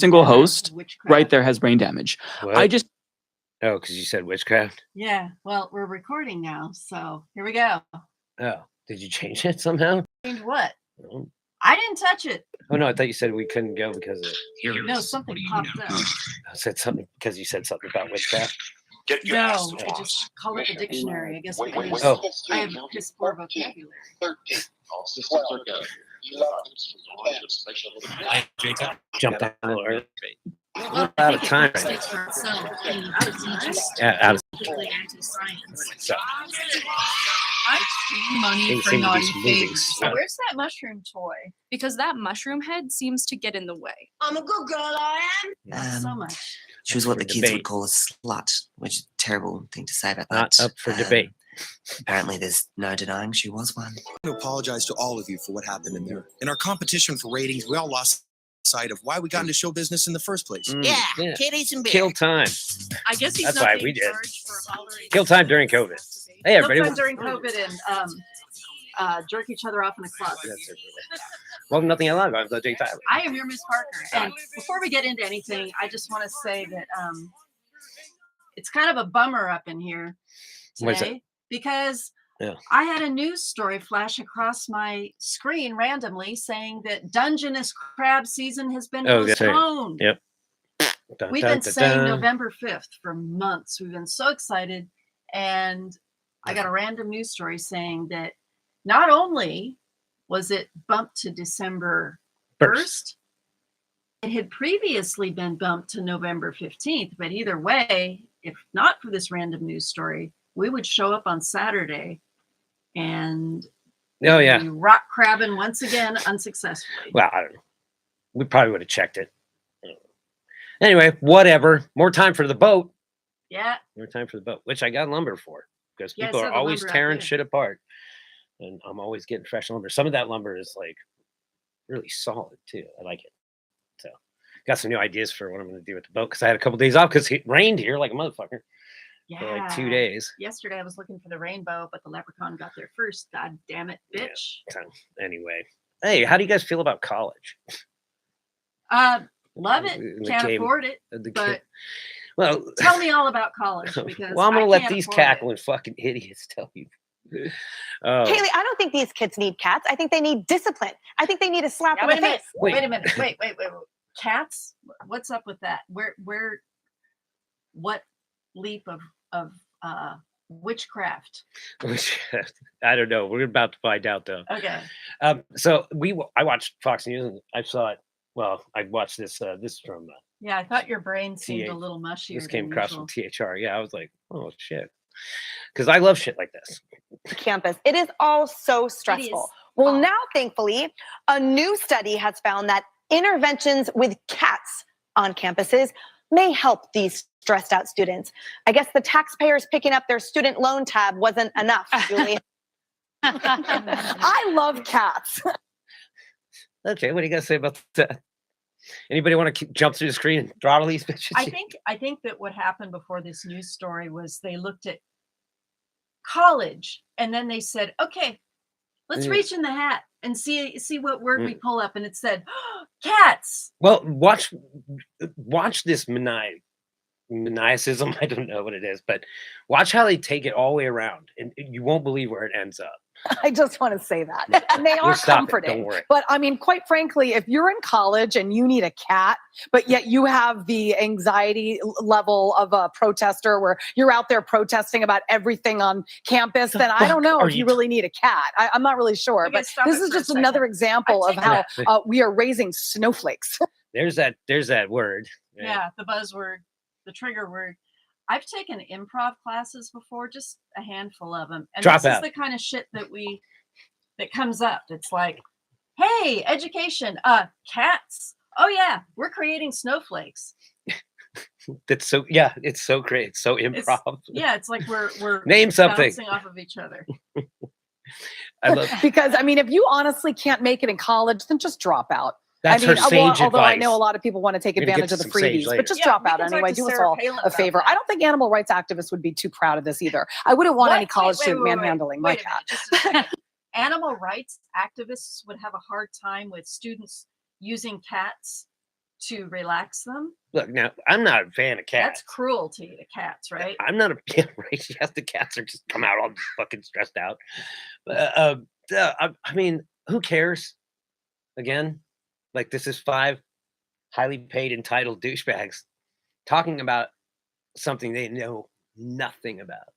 single host Witchcraft. right there has brain damage. What? I just Oh, because you said witchcraft? Yeah, well, we're recording now, so here we go. Oh, did you change it somehow? Change what? Oh, I didn't touch it. no, I thought you said we couldn't go because of No, something popped up. I said something because you said something about witchcraft. No, I just call it the dictionary, I guess, because Oh. I have piss poor vocabulary. 13. All systems are go. Jumped on a little early. Well, Out of time. Yeah, out of so. I money They for seem to be naughty some moving favors. stuff. Where's that mushroom toy? Because that mushroom head seems to get in the way. I'm a good girl, I am. So much. She was what the For kids debate. would call a slut, which is a terrible thing to say about Not that. up for debate. Apparently, there's no denying she was one. I want to apologize to all of you for what happened in there. In our competition for ratings, we all lost sight of why we got into show business in the first place. Yeah, kitties and beer. kill time. I guess he's That's not why being we did. charged for tolerating Kill time during COVID. Hey, everybody. Sometimes during COVID and jerk each other off in a closet. That's it. Welcome to Nothing Alive. I'm Jay Tyler. I am your Miss Parker. And before we get into anything, I just want to say that it's kind of a bummer up in here What is it? today because Yeah. I had a news story flash across my screen randomly saying that Dungeness crab season has been Oh, that's right. postponed. Yep. Dun, We've dun, been dun, saying dun. November 5th for months. We've been so excited. And I got a random news story saying that not only was it bumped to December 1st, it had previously been bumped to November 15th. But either way, if not for this random news story, we would show up on Saturday and Oh, yeah. be rock crabbing once again unsuccessfully. Well, I don't know. We probably would have checked it. Anyway, whatever. More time for the boat. Yeah. More time for the boat, which I got lumber for because Yeah, I people saw are the always lumber out tearing there. shit apart. And I'm always getting fresh lumber. Some of that lumber is like really solid too. I like it. So, got some new ideas for what I'm going to do with the boat because I had a couple days off because it rained here like a motherfucker for like 2 days. Yesterday I was looking for the rainbow, but the leprechaun got there first. God damn it, Yeah. bitch. So, anyway, hey, how do you guys feel about college? Love it. The Can't game- afford it. The But kid- well, tell me all about college because well, I'm going I to let can't these afford it. cackling fucking idiots tell you. Oh, Haley, I don't think these kids need cats. I think they need discipline. I think they need a slap Yeah, in wait the a minute. face. Wait a minute. Wait. Cats? What's up with that? What leap of witchcraft? I don't know. We're about to find out though. Okay. So I watched Fox News and I saw it. Well, I watched this. This is from Yeah, I thought your brain seemed TA a little mushier. this came than across usual. from THR. Yeah, I was like, oh shit, because I love shit like this. Campus. It is all so stressful. Well, now, thankfully, a new study has found that interventions with cats on campuses may help these stressed out students. I guess the taxpayers picking up their student loan tab wasn't enough, Julie. I love cats. Okay, what do you got to say about that? Anybody want to jump through the screen and throttle these bitches? I think that what happened before this news story was they looked at college and then they said, okay, let's reach in the hat and see what word we pull up, and it said cats. Well, watch this maniacism. I don't know what it is, but watch how they take it all the way around, and you won't believe where it ends up. I just want to say that. And they are We'll stop it, comforting. don't worry. But I mean, quite frankly, if you're in college and you need a cat, but yet you have the anxiety level of a protester where you're out there protesting about everything on campus, then I don't know if you really need a cat. I'm not really sure. Okay, But stop this it is for a just another second. example of how we are raising snowflakes. There's that word. Yeah, the buzzword, the trigger word. I've taken improv classes before, just a handful of them. And Drop this out. is the kind of shit that comes up. It's like, hey, education, cats. Oh yeah, we're creating snowflakes. That's so, yeah, it's so great. It's so improv. It's like we're Name something. bouncing off of each other. I love Because I mean, if you honestly can't make it in college, then just drop out. That's I mean, her sage although I advice. know a lot of people want to take We're gonna advantage get of the to some sage freebies, later. but just Yeah, drop we out can talk anyway. to Do us Sarah all Palin a about favor. that. I don't think animal rights activists would be too proud of this either. I wouldn't want any What? college Wait, student wait, manhandling my wait a cat. minute, just a second. Animal rights activists would have a hard time with students using cats to relax them. Look, now I'm not a fan of That's cats. cruelty to cats, right? I'm not a yeah, right. Yes, the cats are just come out all fucking stressed out. I mean, who cares? Again, like this is 5 highly paid, entitled douchebags talking about something they know nothing about.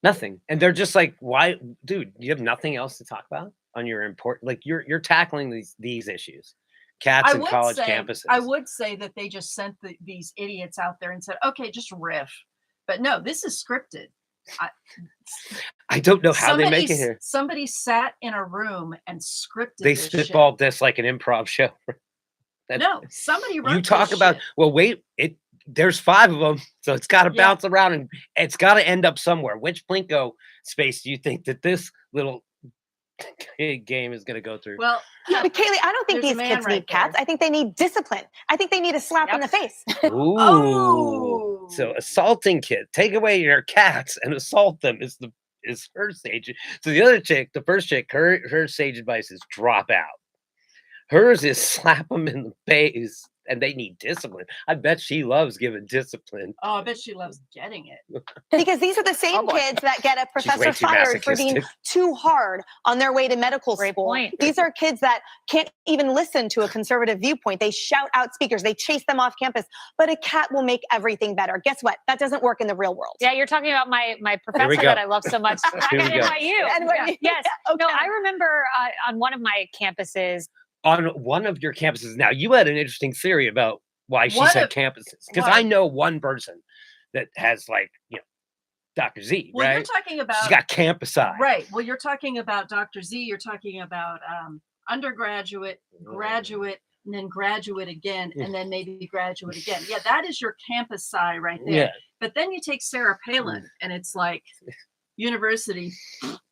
Nothing. And they're just like, why, dude, you have nothing else to talk about on your important, like you're tackling these issues. Cats and college campuses. I would say that they just sent these idiots out there and said, okay, just riff. But no, this is scripted. I don't know how they make it here. Somebody sat in a room and scripted They this spitballed this like an improv show. No, somebody wrote You talk this about, shit. well, wait, there's 5 of them, so it's got to Yeah. bounce around and it's got to end up somewhere. Which Plinko space do you think that this little game is going to go through? Well, Yeah, but Kaylee, I don't think There's a these man kids right need cats. there. I think they need discipline. I think they need a slap in the face. Ooh. Oh. So assaulting kids, take away your cats and assault them is her sage. So the other chick, the first chick, her sage advice is drop out. Hers is slap them in the face, and they need discipline. I bet she loves giving discipline. Oh, I bet she loves getting it. Because these are the same boy. kids that get a She's way professor too fired for being masochistic. too hard on their way to medical Great school. point. These are kids that can't even listen to a conservative viewpoint. They shout out speakers. They chase them off campus. But a cat will make everything better. Guess what? That doesn't work in the real world. Yeah, you're talking about my professor go. that I love so much back Here at we go. NYU. Anyway, Yes. okay. No, I remember on one of my campuses. On one of your campuses. Now, you had an interesting theory about why she One said of- campuses. Because Right. I know one person that has, like, Dr. Z, Well, right? you're talking about She's got campuside. right. Well, you're talking about Dr. Z. You're talking about undergraduate, graduate, and then graduate again, and then maybe graduate again. Yeah, that is your campus sci right there. Yeah, But then you take Sarah Palin, and it's like university,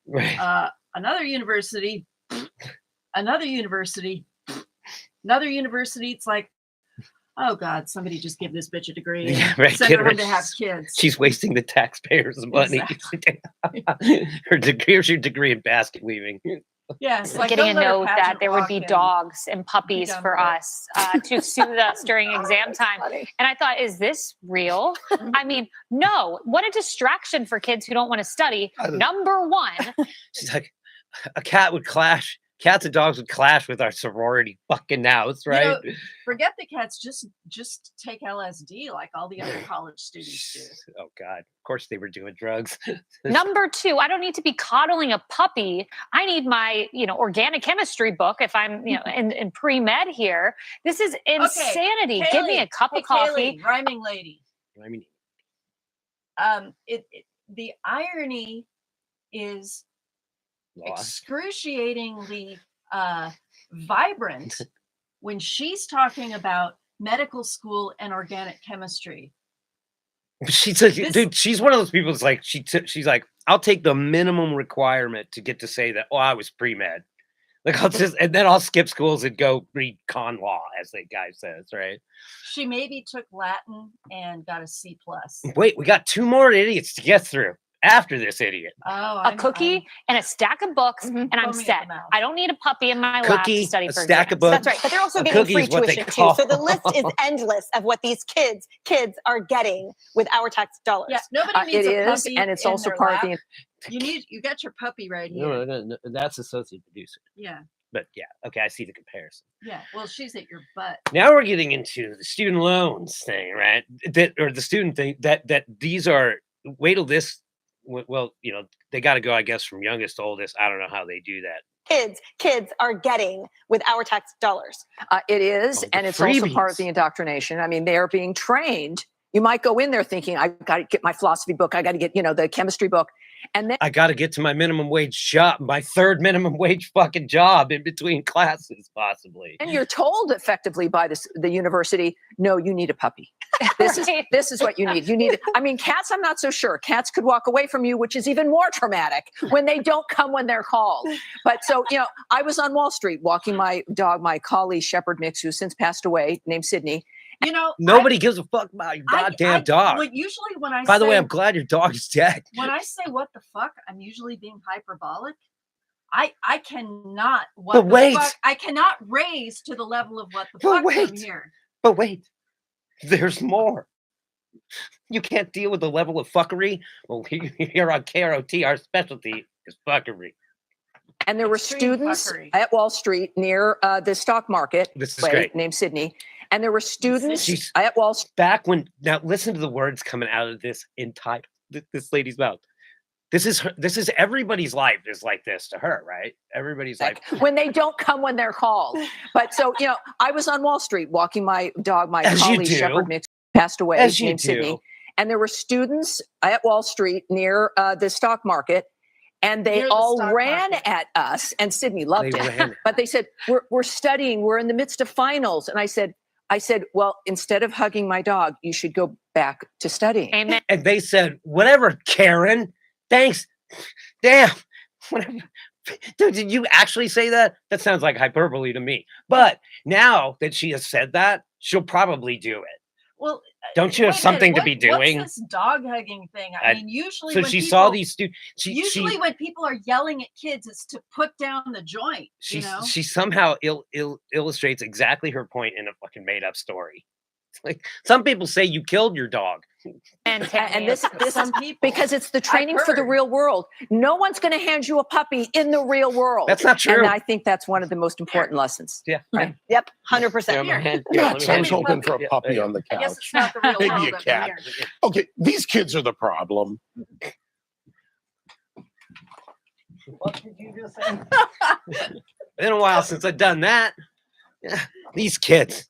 right. another university, another university, another university. It's like, oh God, somebody just give this bitch a degree. And Yeah, right. send Get her her- home to have kids. She's wasting the taxpayers' money. Here's your degree in basket weaving. Yeah, it's like, Getting don't a let her note that pageant there would walk be in. dogs and puppies done for with it. us to soothe us during exam time. And I thought, is this real? I mean, no. What a distraction for kids who don't want to study. Number one, She's like, a cat would clash. Cats and dogs would clash with our sorority fucking house, You right? know, forget the cats. Just take LSD like all the other college students do. Oh God! Of course they were doing drugs. number two, I don't need to be coddling a puppy. I need my, organic chemistry book if I'm, in pre-med here. This is insanity. Give me a cup of coffee. Kaylee, rhyming lady. I mean, The irony is lost. excruciatingly vibrant when she's talking about medical school and organic chemistry. She's like, This- dude. She's one of those people. That's like she's like, I'll take the minimum requirement to get to say that. Oh, I was pre-med. Like and then I'll skip schools and go read con law, as the guy says, right? She maybe took Latin and got a C+. Wait, we got 2 more idiots to get through after this idiot. Oh, A cookie and a stack of books, Mhm. and I'm Foaming at set. the mouth. I don't need a puppy in my lap Cookie, to study a for stack of exams. books. That's right. But they're also A getting cookie free is what they tuition too. call- So the list is endless of what these kids are getting with our tax dollars. Yeah, nobody needs It a is, puppy and it's in also their part lap. of the. You got your puppy right here. No, that's associate producer. Yeah, But yeah, okay, I see the comparison. yeah. Well, she's at your butt. Now we're getting into the student loans thing, right? Or the student thing that these are. Wait till this. Well, they got to go, I guess, from youngest to oldest. I don't know how they do that. Kids are getting with our tax dollars. It is, Oh, the and it's also part of freebies. the indoctrination. I mean, they are being trained. You might go in there thinking, I got to get my philosophy book. I got to get, the chemistry book. And then I got to get to my minimum wage job, my 3rd minimum wage fucking job in between classes, possibly. and you're told effectively by the university, no, you need a puppy. This is what you need. You need, I mean, cats, I'm not so sure. Cats could walk away from you, which is even more traumatic when they don't come when they're called. But so, I was on Wall Street walking my dog, my collie Shepherd mix, who's since passed away, named Sydney. Nobody gives a fuck about your goddamn dog. Well, usually when I By the way, say- I'm glad your dog is dead. when I say what the fuck, I'm usually being hyperbolic. I cannot what But the wait. fuck. I cannot raise to the level of what the But fuck from wait. here. But wait, there's more. You can't deal with the level of fuckery? Well, here on KROT, our specialty is fuckery. And there were Extreme students fuckery. at Wall Street near the stock market. This is great. Named Sydney. And there were students She's at Wall Street. back when, now listen to the words coming out of this entire, this lady's mouth. This is her, this is everybody's life is like this to her, right? Everybody's life. When they don't come when they're called. But so, you know, I was on Wall Street walking my dog, my As you collie do. Shepherd mix passed away, As you named Sydney. do. And there were students at Wall Street near the stock market, and they Near the all stock ran market. at us, and Sydney loved They it. ran. But they said, we're studying, we're in the midst of finals. And I said, well, instead of hugging my dog, you should go back to studying. Amen. And they said, whatever, Karen. Thanks. Damn. Whatever. Dude, did you actually say that? That sounds like hyperbole to me. But now that she has said that, she'll probably do it. Well, Don't you have wait a something minute, to be doing? What's this dog hugging thing? I mean, usually So when she people, saw these students. Usually when people are yelling at kids, it's to put down the joint. She You know? she somehow illustrates exactly her point in a fucking made up story. It's like some people say you killed your dog. And this Some is people. because it's the training for the heard. real world. No one's going to hand you a puppy in the real world. That's not true. And I think that's one of the most important lessons. Yeah. Right. Yep. 100%. my hand. Yeah, let me so I hand was you- hoping for a yeah, puppy yeah. on the I guess couch. it's not the real Maybe world a over cat. here. Okay, these kids are the problem. What did you just say? Been a while since I've done that. Yeah. These kids.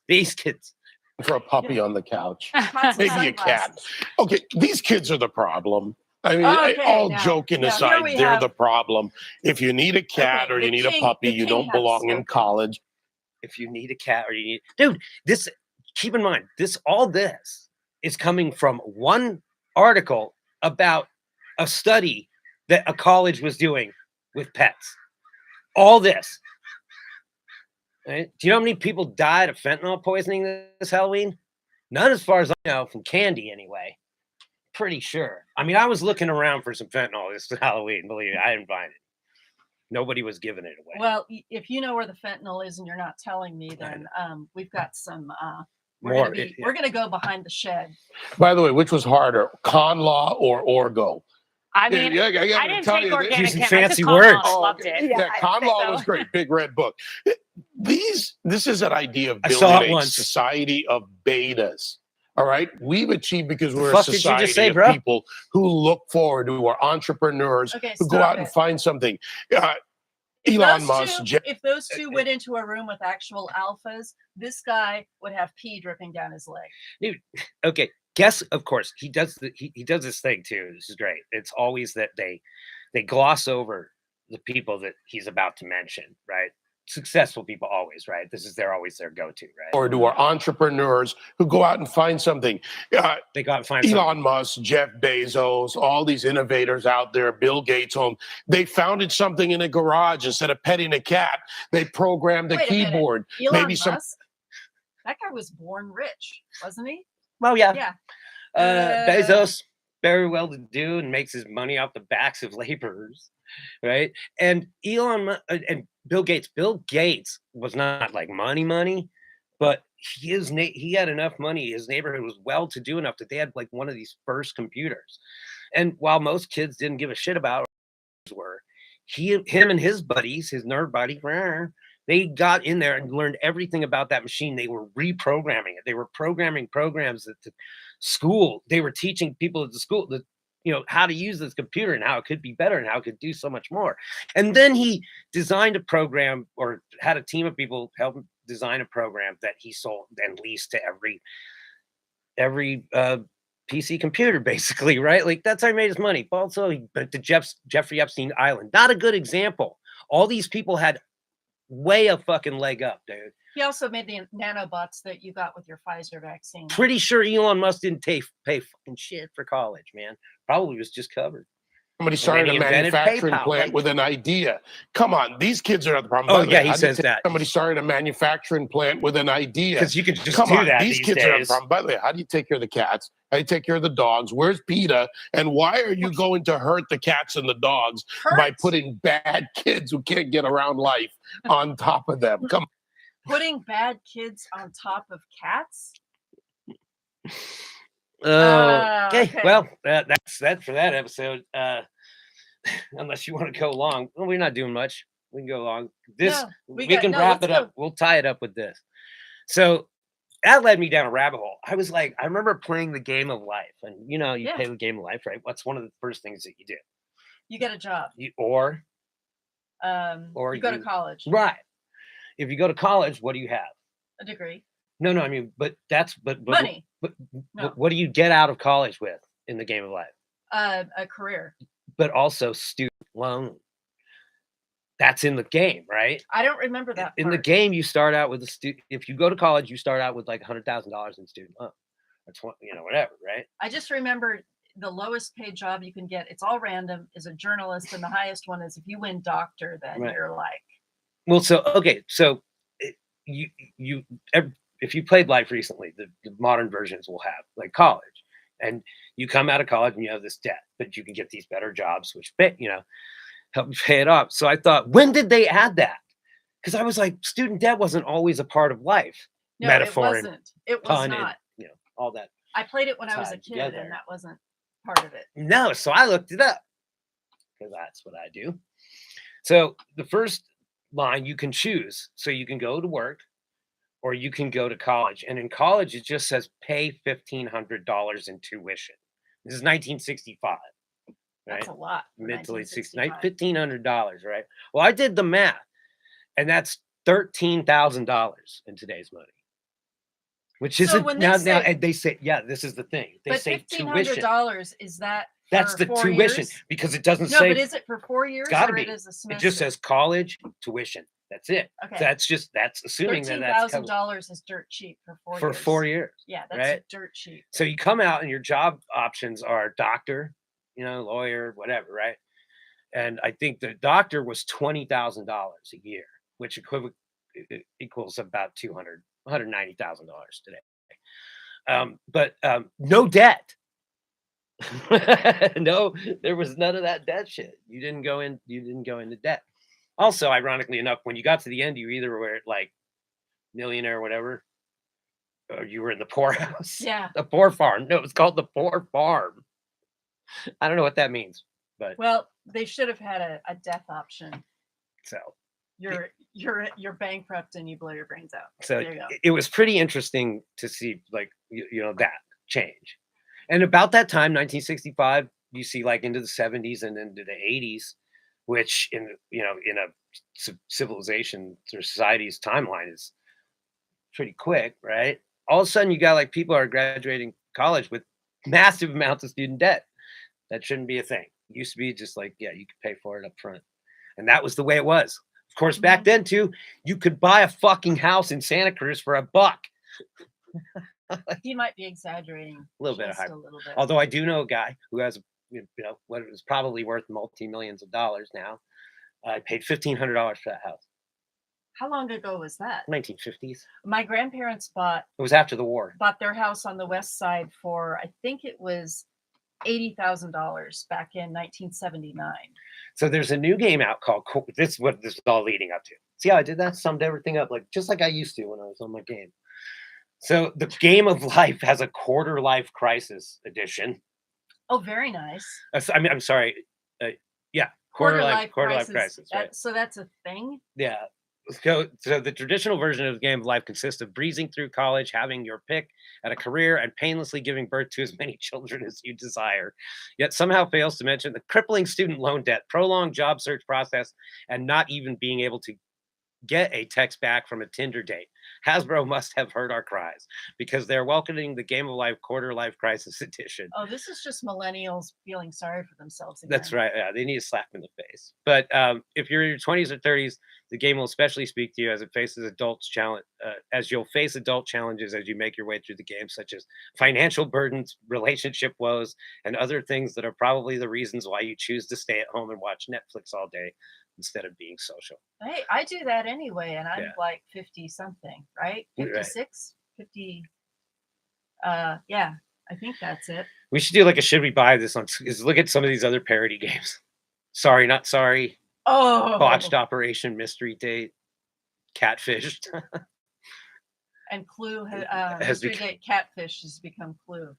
For a puppy on the couch. Lots of Maybe a cat. sunglasses. Okay, these kids are the problem. I mean, Okay, all now- joking now here aside, we they're have- the problem. If you need a cat Okay, or you the need a king- puppy, the you king don't has belong in spoken. college. If you need a cat or you need, dude, this, keep in mind, all this is coming from one article about a study that a college was doing with pets. All this. Right? Do you know how many people died of fentanyl poisoning this Halloween? None, as far as I know, from candy anyway. Pretty sure. I mean, I was looking around for some fentanyl this Halloween. Believe me, I didn't find it. Nobody was giving it away. Well, if you know where the fentanyl is and you're not telling me, then we've got some. More, We're gonna go behind the shed. By the way, which was harder, con law or orgo? I mean, Yeah, I gotta I didn't tell take you that- organic Using chem. I took fancy con law words. and I loved it. Yeah, con I- law so- was great. Big red book. This is an idea of I saw building it a once. society of betas. All right, we've achieved because we're a fuck did you just society say, of bro? people who look forward, who are entrepreneurs, Okay, who go stop out and it. find something. If Elon those Musk, two- Jeff, if those two went into a room with actual alphas, this guy would have pee dripping down his leg. Okay, guess, of course, he does he does this thing too. This is great. It's always that they gloss over the people that he's about to mention, right? Successful people always, right? They're always their go-to, right? or who are entrepreneurs who go out and find something. They got to find Elon Musk, Jeff Bezos, all these innovators out there, Bill Gates home, they founded something in a garage instead of petting a cat. They programmed the Wait a minute. keyboard. Elon Maybe some Musk, that guy was born rich, wasn't he? Oh yeah. Yeah. Bezos, very well to do and makes his money off the backs of laborers, right? And and Bill Gates was not like money, but he had enough money. His neighborhood was well to do enough that they had like one of these first computers. And while most kids didn't give a shit about him and his buddies, his nerd buddy, they got in there and learned everything about that machine. They were reprogramming it. They were programming programs at the school. They were teaching people at the school that, how to use this computer and how it could be better and how it could do so much more. And then he designed a program, or had a team of people help him design a program that he sold and leased to every PC computer, basically, right? Like that's how he made his money. But also he went to Jeffrey Epstein Island. Not a good example. All these people had way a fucking leg up, dude. He also made the nanobots that you got with your Pfizer vaccine. Pretty sure Elon Musk didn't pay fucking shit for college, man. Probably was just covered. somebody And started then a he invented manufacturing PayPal, plant like- with an idea. Come on, these kids are not the problem. Oh, By the yeah, way, he how do you says take that. Somebody started a manufacturing plant with an idea. Because you could just Come do on, that these these kids are not the days. problem. By the way, how do you take care of the cats? How do you take care of the dogs? Where's PETA? And why are you going to hurt the cats and the dogs by Hurt? putting bad kids who can't get around life on top of them? Come Putting bad kids on top of cats. Okay. Okay. Well, that's that for that episode. Unless you want to go long, well, we're not doing much. We can go long. This No, we got- can no, wrap let's it up. go. We'll tie it up with this. So that led me down a rabbit hole. I was like, I remember playing the game of life, and you know, you Yeah. play the game of life, right? What's one of the first things that you do? You get a job. Or You go to college. right. If you go to college, what do you have? A degree. No, I mean, but Money. But No. what do you get out of college with in the game of life? A career. But also student loan. That's in the game, right? I don't remember that. In the part. game, you start out with a student. If you go to college, you start out with like $100,000 in student loan, or 20, whatever, right? I just remember the lowest paid job you can get. It's all random. Is a journalist, and the highest one is if you win doctor, then Right. you're like. Well, so okay, so if you played life recently, the modern versions will have like college, and you come out of college and you have this debt, but you can get these better jobs, which help you pay it off. So I thought, when did they add that? Because I was like, student debt wasn't always a part of life. No, Metaphor it and wasn't. It was pun not. and all that. I played it when I was a tied kid, together. and that wasn't part of it. No, so I looked it up because that's what I do. So the first line you can choose. So you can go to work or you can go to college. And in college, it just says pay $1,500 in tuition. This is 1965. That's Right? a lot. for Mid to late 60s, 1965. $1,500, right? Well, I did the math, and that's $13,000 in today's money. Which So isn't when they now. say- And they say, yeah, this is the thing. They But say $1,500 tuition. is that? That's for the 4 tuition years? because it doesn't No, say. but is it for 4 years It's gotta or be. it is a It semester? just says college tuition. That's it. Okay. So that's assuming that that's covered $13,000 is dirt cheap for 4 for years. 4 years. Yeah, that's right? dirt cheap. So you come out and your job options are doctor, lawyer, whatever, right? And I think the doctor was $20,000 a year, which equals about $190,000 today. But no debt. No, there was none of that debt shit. You didn't go into debt. Also, ironically enough, when you got to the end, you either were like millionaire or whatever, or you were in the poorhouse. Yeah. The poor farm. No, it was called the poor farm. I don't know what that means, but Well, they should have had a death option. so You're bankrupt and you blow your brains out. so There you go. it was pretty interesting to see like that change. And about that time, 1965, you see like into the 70s and into the 80s, which in a civilization or society's timeline is pretty quick, right? All of a sudden, you got like people are graduating college with massive amounts of student debt. That shouldn't be a thing. It used to be just like, yeah, you could pay for it up front. And that was the way it was. Of course, back then too, you could buy a fucking house in Santa Cruz for $1. He might be exaggerating A little bit of just hype. a little bit. Although I do know a guy who has, what is probably worth multi-millions of dollars now. I paid $1,500 for that house. How long ago was that? 1950s. My grandparents bought It was after the war. their house on the west side for, I think it was $80,000 back in 1979. So there's a new game out called this is what this is all leading up to. See how I did that? Summed everything up just like I used to when I was on my game. So the game of life has a quarter life crisis edition. Oh, very nice. I'm sorry. Yeah, quarter life crisis. Right? So that's a thing. Yeah. So the traditional version of the game of life consists of breezing through college, having your pick at a career, and painlessly giving birth to as many children as you desire. Yet somehow fails to mention the crippling student loan debt, prolonged job search process, and not even being able to get a text back from a Tinder date. Hasbro must have heard our cries because they're welcoming the Game of Life Quarter Life Crisis Edition. Oh, this is just millennials feeling sorry for themselves again. That's right. Yeah, they need a slap in the face. But if you're in your 20s or 30s, the game will especially speak to you as it faces as you'll face adult challenges as you make your way through the game, such as financial burdens, relationship woes, and other things that are probably the reasons why you choose to stay at home and watch Netflix all day instead of being social. Hey, I do that anyway, and I'm Yeah. like 50 something, right? Right. 56, 50. Yeah, I think that's it. We should do like a should we buy this on? Is look at some of these other parody games. Sorry, not sorry. Oh, Botched Operation, Mystery Date, Catfished. And Clue Has history become- that catfish has become Clue.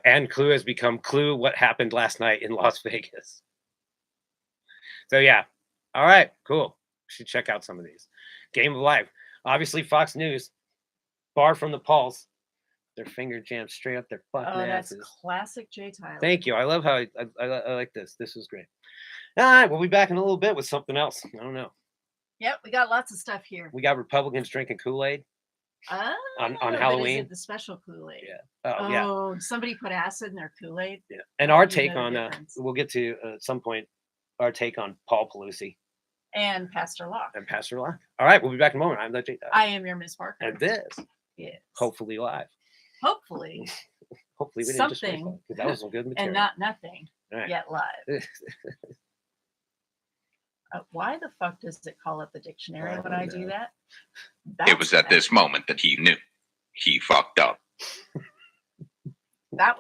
And Clue has become Clue. What happened last night in Las Vegas? So yeah, all right, cool. Should check out some of these. Game of Life, obviously Fox News, Bar from the Pulse. Their finger jammed straight up their fucking That's asses. classic Jay Tyler. Thank you. I love how I like this. This was great. All right, we'll be back in a little bit with something else. I don't know. Yep, we got lots of stuff here. We got Republicans drinking Kool-Aid on But Halloween. is it the special Kool-Aid? Yeah. Oh, yeah. Somebody put acid in their Kool-Aid. Yeah. And our You know take the on difference. we'll get to at some point our take on Paul Pelosi And Pastor Locke. and Pastor Locke. All right, we'll be back in a moment. I'm the Jay Tyler. I am your Miss Parker. And this, Yes. hopefully live. Hopefully. Hopefully we didn't just Something. because that was some good material. And not nothing. All right. Yet live. Why the fuck does it call up the dictionary when I do that? It was at this moment that he knew he fucked up.